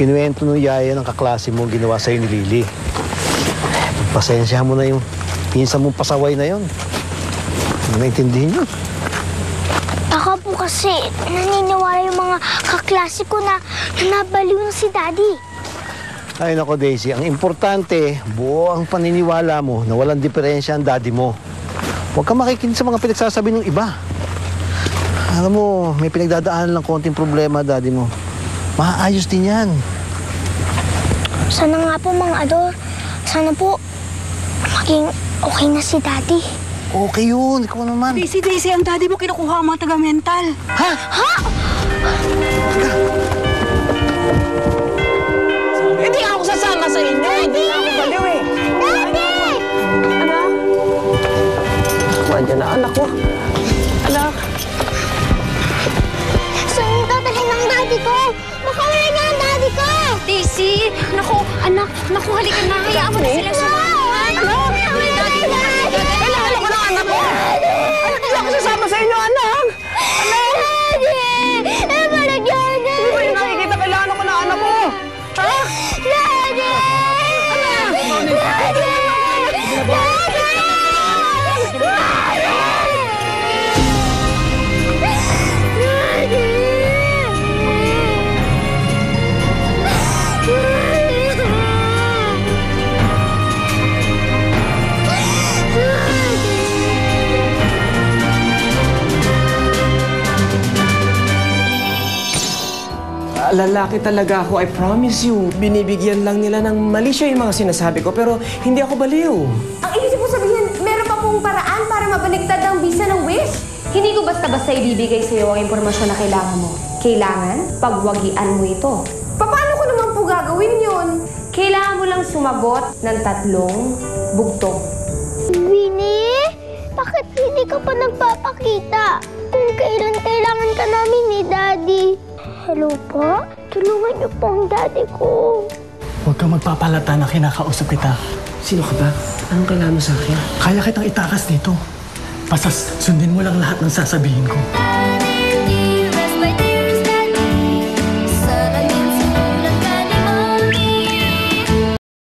kinuwento nung yaya ng kaklase mo ginawa sa'yo ni Lily. Pasensya mo na yung pinsan mong pasaway na yon. Hindi naintindihin yun. Baka po kasi naniniwala yung mga kaklase ko na nabaliw na si Daddy. Ay nako Daisy, ang importante, buo ang paniniwala mo na walang diferensya ang daddy mo. Huwag ka makikinig sa mga pinagsasabi ng iba. Alam mo, may pinagdadaanan lang konting problema daddy mo. Maayos din yan. Sana nga po mga Ador, sana po maging okay na si Daddy. Okay yun, ikaw naman. Daisy, ang daddy mo kinukuha ang mga taga-mental. Ha? Ha? Hindi ako sasama sa inyo. Hindi ako baliw eh. Daddy! Anak? Nandiyan na anak ko. Anak. Saan yung dadalhin ng Daddy ko? Makawala niya ang Daddy ko! Daisy! Naku, anak! Naku, halika na. Hayaan mo na silang sumahan. Kailangan ko ng anak ko. Hindi ako sasama sa inyo, anak. Daddy! Eh, parang Daddy! Hindi ba yung nakikita? Kailangan ko ng anak ko. Ha? Daddy! Daddy! Lalaki talaga ako, I promise you. Binibigyan lang nila ng mali siya yung mga sinasabi ko, pero hindi ako baliw. Ang ibig po sabihin, meron pa pong paraan para mabaligtad ang visa ng wish. Hindi ko basta-basta ibibigay sa iyo ang impormasyon na kailangan mo. Kailangan, pagwagian mo ito. Paano ko naman po gagawin yun? Kailangan mo lang sumagot ng 3 bugtong. Winnie, bakit hindi ka pa nagpapakita? Kung kailan kailangan ka namin ni Daddy. Hello po? Tulungan niyo po ang Daddy ko. Huwag kang magpapalata na kinakausap kita. Sino ka ba? Anong kailangan mo sa akin? Kaya kitang itakas dito. Basta sundin mo lang lahat ng sasabihin ko.